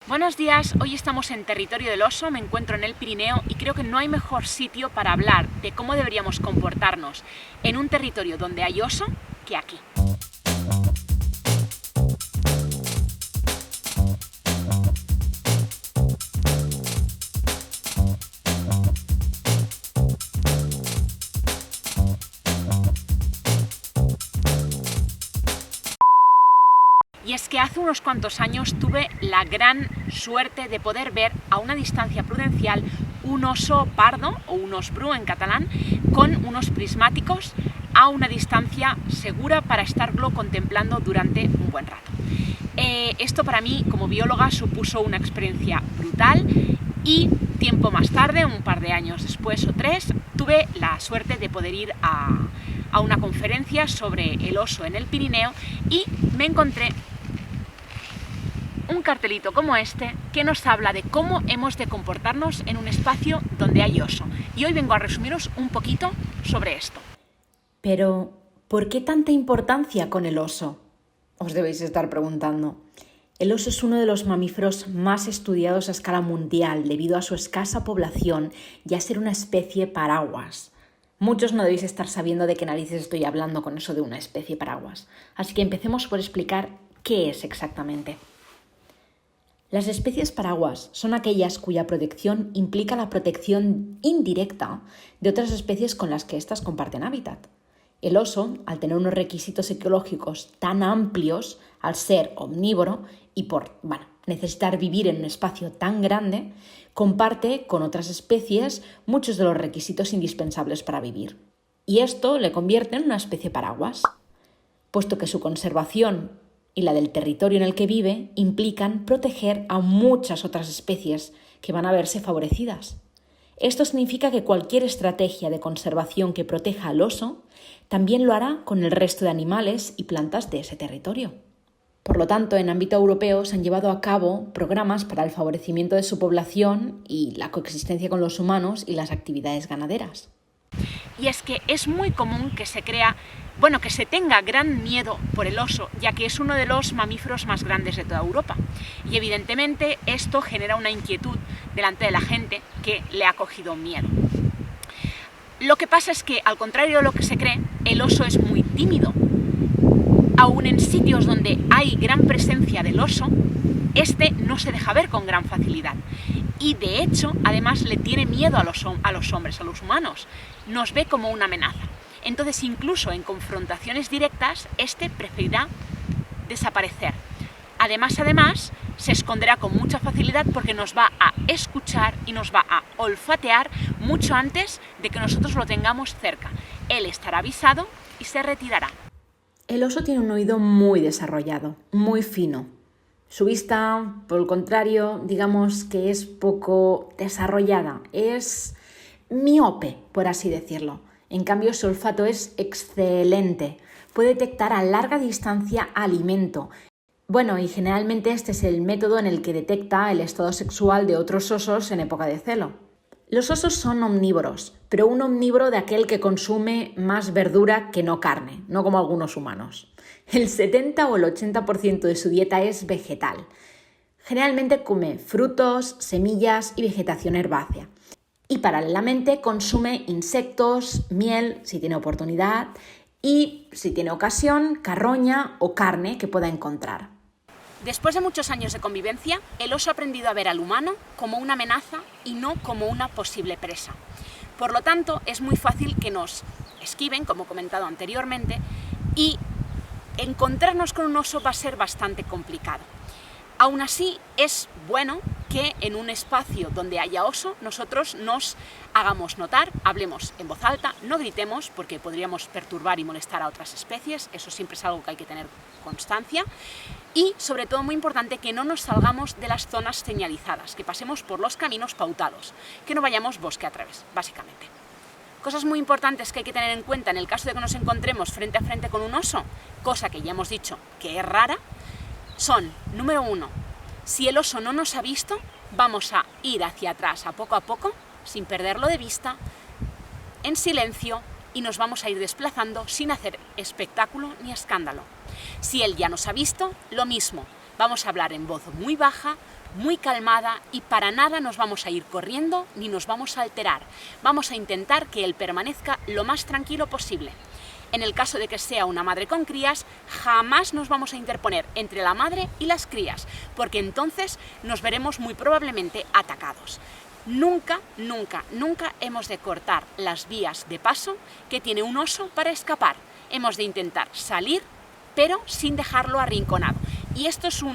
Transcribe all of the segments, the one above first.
Buenos días, hoy estamos en territorio del oso, me encuentro en el Pirineo y creo que no hay mejor sitio para hablar de cómo deberíamos comportarnos en un territorio donde hay oso que aquí. Y es que hace unos cuantos años tuve la gran suerte de poder ver a una distancia prudencial un oso pardo, o un os bru en catalán, con unos prismáticos a una distancia segura para estarlo contemplando durante un buen rato. Esto para mí, como bióloga, supuso una experiencia brutal y tiempo más tarde, un par de años después o 3, tuve la suerte de poder ir a una conferencia sobre el oso en el Pirineo y me encontré un cartelito como este que nos habla de cómo hemos de comportarnos en un espacio donde hay oso. Y hoy vengo a resumiros un poquito sobre esto. Pero, ¿por qué tanta importancia con el oso? Os debéis estar preguntando. El oso es uno de los mamíferos más estudiados a escala mundial debido a su escasa población y a ser una especie paraguas. Muchos no debéis estar sabiendo de qué narices estoy hablando con eso de una especie paraguas. Así que empecemos por explicar qué es exactamente. Las especies paraguas son aquellas cuya protección implica la protección indirecta de otras especies con las que éstas comparten hábitat. El oso, al tener unos requisitos ecológicos tan amplios, al ser omnívoro y por necesitar vivir en un espacio tan grande, comparte con otras especies muchos de los requisitos indispensables para vivir. Y esto le convierte en una especie paraguas, puesto que su conservación y la del territorio en el que vive implican proteger a muchas otras especies que van a verse favorecidas. Esto significa que cualquier estrategia de conservación que proteja al oso también lo hará con el resto de animales y plantas de ese territorio. Por lo tanto, en ámbito europeo se han llevado a cabo programas para el favorecimiento de su población y la coexistencia con los humanos y las actividades ganaderas. Y es que es muy común que se tenga gran miedo por el oso, ya que es uno de los mamíferos más grandes de toda Europa. Y evidentemente esto genera una inquietud delante de la gente que le ha cogido miedo. Lo que pasa es que, al contrario de lo que se cree, el oso es muy tímido. Aún en sitios donde hay gran presencia del oso, este no se deja ver con gran facilidad. Y de hecho, además, le tiene miedo a los hombres, a los humanos. Nos ve como una amenaza. Entonces, incluso en confrontaciones directas, este preferirá desaparecer. Además, se esconderá con mucha facilidad porque nos va a escuchar y nos va a olfatear mucho antes de que nosotros lo tengamos cerca. Él estará avisado y se retirará. El oso tiene un oído muy desarrollado, muy fino. Su vista, por el contrario, digamos que es poco desarrollada, es miope, por así decirlo. En cambio, su olfato es excelente. Puede detectar a larga distancia alimento. Y generalmente este es el método en el que detecta el estado sexual de otros osos en época de celo. Los osos son omnívoros, pero un omnívoro de aquel que consume más verdura que no carne, no como algunos humanos. El 70 o el 80% de su dieta es vegetal. Generalmente come frutos, semillas y vegetación herbácea. Y paralelamente consume insectos, miel, si tiene oportunidad, y si tiene ocasión, carroña o carne que pueda encontrar. Después de muchos años de convivencia, el oso ha aprendido a ver al humano como una amenaza y no como una posible presa. Por lo tanto, es muy fácil que nos esquiven, como he comentado anteriormente, y encontrarnos con un oso va a ser bastante complicado. Aún así, es bueno que en un espacio donde haya oso nosotros nos hagamos notar, hablemos en voz alta, no gritemos porque podríamos perturbar y molestar a otras especies, eso siempre es algo que hay que tener constancia. Y, sobre todo, muy importante, que no nos salgamos de las zonas señalizadas, que pasemos por los caminos pautados, que no vayamos bosque a través, básicamente. Cosas muy importantes que hay que tener en cuenta en el caso de que nos encontremos frente a frente con un oso, cosa que ya hemos dicho que es rara, son, número 1, si el oso no nos ha visto, vamos a ir hacia atrás a poco, sin perderlo de vista, en silencio, y nos vamos a ir desplazando sin hacer espectáculo ni escándalo. Si él ya nos ha visto, lo mismo, Vamos a hablar en voz muy baja, muy calmada y para nada nos vamos a ir corriendo ni nos vamos a alterar. Vamos a intentar que él permanezca lo más tranquilo posible. En el caso de que sea una madre con crías, jamás nos vamos a interponer entre la madre y las crías, porque entonces nos veremos muy probablemente atacados. Nunca, nunca, nunca hemos de cortar las vías de paso que tiene un oso para escapar. Hemos de intentar salir, pero sin dejarlo arrinconado. Y esto es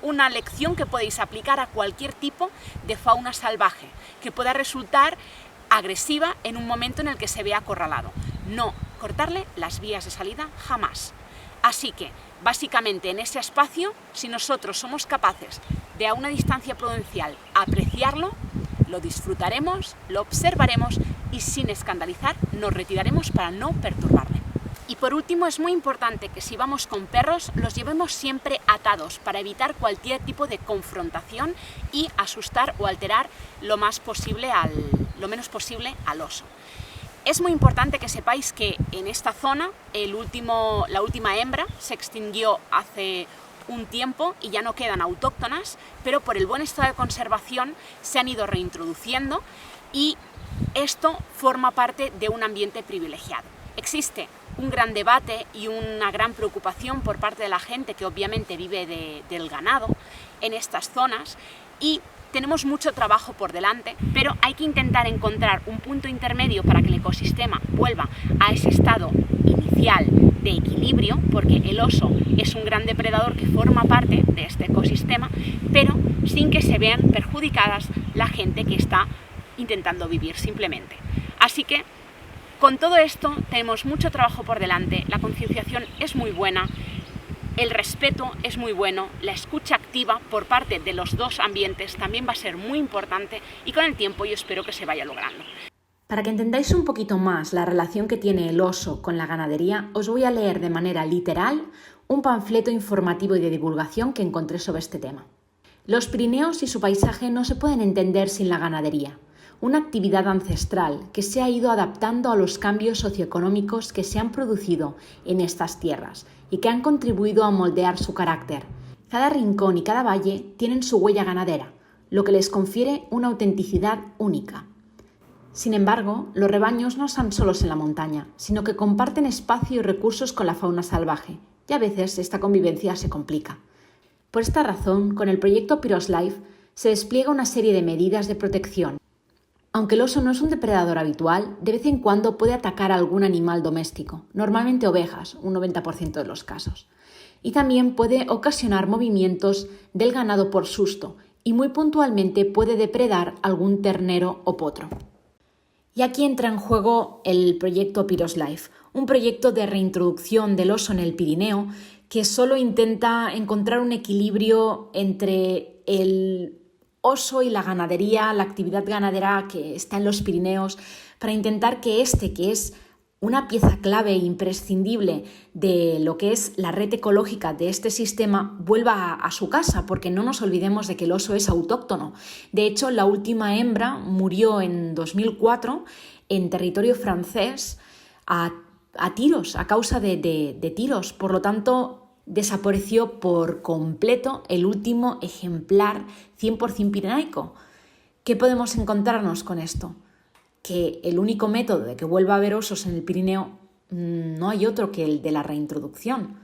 una lección que podéis aplicar a cualquier tipo de fauna salvaje, que pueda resultar agresiva en un momento en el que se vea acorralado. No cortarle las vías de salida jamás. Así que, básicamente en ese espacio, si nosotros somos capaces de a una distancia prudencial apreciarlo, lo disfrutaremos, lo observaremos y sin escandalizar nos retiraremos para no perturbarle. Y por último, es muy importante que si vamos con perros los llevemos siempre atados para evitar cualquier tipo de confrontación y asustar o alterar lo menos posible al oso. Es muy importante que sepáis que en esta zona la última hembra se extinguió hace un tiempo y ya no quedan autóctonas, pero por el buen estado de conservación se han ido reintroduciendo y esto forma parte de un ambiente privilegiado. Existe un gran debate y una gran preocupación por parte de la gente que obviamente vive del ganado en estas zonas y tenemos mucho trabajo por delante, pero hay que intentar encontrar un punto intermedio para que el ecosistema vuelva a ese estado inicial de equilibrio, porque el oso es un gran depredador que forma parte de este ecosistema, pero sin que se vean perjudicadas la gente que está intentando vivir simplemente. Así que con todo esto tenemos mucho trabajo por delante, la concienciación es muy buena, el respeto es muy bueno, la escucha activa por parte de los dos ambientes también va a ser muy importante y con el tiempo yo espero que se vaya logrando. Para que entendáis un poquito más la relación que tiene el oso con la ganadería, os voy a leer de manera literal un panfleto informativo y de divulgación que encontré sobre este tema. Los Pirineos y su paisaje no se pueden entender sin la ganadería, una actividad ancestral que se ha ido adaptando a los cambios socioeconómicos que se han producido en estas tierras y que han contribuido a moldear su carácter. Cada rincón y cada valle tienen su huella ganadera, lo que les confiere una autenticidad única. Sin embargo, los rebaños no están solos en la montaña, sino que comparten espacio y recursos con la fauna salvaje, y a veces esta convivencia se complica. Por esta razón, con el proyecto Piros Life se despliega una serie de medidas de protección. Aunque el oso no es un depredador habitual, de vez en cuando puede atacar a algún animal doméstico, normalmente ovejas, un 90% de los casos. Y también puede ocasionar movimientos del ganado por susto y muy puntualmente puede depredar algún ternero o potro. Y aquí entra en juego el proyecto Piros Life, un proyecto de reintroducción del oso en el Pirineo que solo intenta encontrar un equilibrio entre el oso y la ganadería, la actividad ganadera que está en los Pirineos, para intentar que que es una pieza clave e imprescindible de lo que es la red ecológica de este sistema, vuelva a su casa, porque no nos olvidemos de que el oso es autóctono. De hecho, la última hembra murió en 2004 en territorio francés a tiros, a causa de tiros. Por lo tanto, desapareció por completo el último ejemplar 100% pirenaico. ¿Qué podemos encontrarnos con esto? Que el único método de que vuelva a haber osos en el Pirineo no hay otro que el de la reintroducción.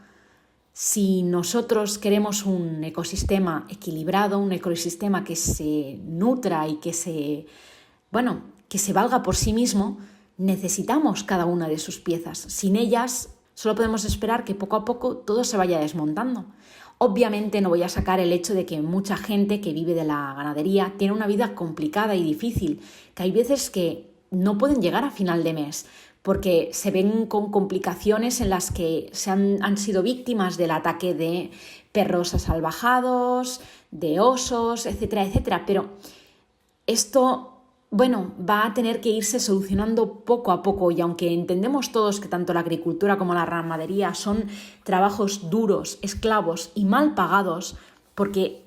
Si nosotros queremos un ecosistema equilibrado, un ecosistema que se nutra y que se valga por sí mismo, necesitamos cada una de sus piezas. Sin ellas, solo podemos esperar que poco a poco todo se vaya desmontando. Obviamente no voy a sacar el hecho de que mucha gente que vive de la ganadería tiene una vida complicada y difícil, que hay veces que no pueden llegar a final de mes porque se ven con complicaciones en las que han sido víctimas del ataque de perros asalvajados, de osos, etcétera, etcétera. Pero esto va a tener que irse solucionando poco a poco y aunque entendemos todos que tanto la agricultura como la ganadería son trabajos duros, esclavos y mal pagados porque,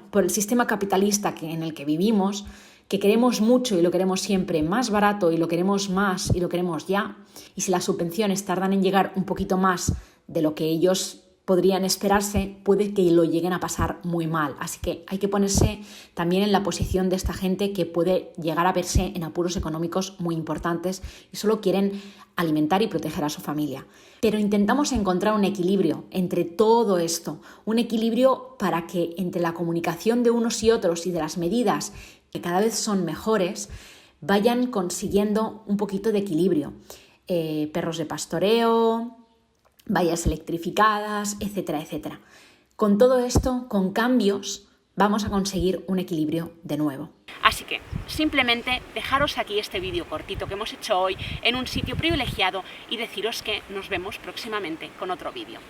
por el sistema capitalista en el que vivimos, que queremos mucho y lo queremos siempre más barato y lo queremos más y lo queremos ya, y si las subvenciones tardan en llegar un poquito más de lo que ellos podrían esperarse, puede que lo lleguen a pasar muy mal. Así que hay que ponerse también en la posición de esta gente que puede llegar a verse en apuros económicos muy importantes y solo quieren alimentar y proteger a su familia. Pero intentamos encontrar un equilibrio entre todo esto, un equilibrio para que entre la comunicación de unos y otros y de las medidas que cada vez son mejores, vayan consiguiendo un poquito de equilibrio. Perros de pastoreo, vallas electrificadas, etcétera, etcétera. Con todo esto, con cambios, vamos a conseguir un equilibrio de nuevo. Así que, simplemente dejaros aquí este vídeo cortito que hemos hecho hoy en un sitio privilegiado y deciros que nos vemos próximamente con otro vídeo.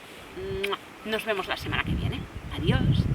Nos vemos la semana que viene. Adiós.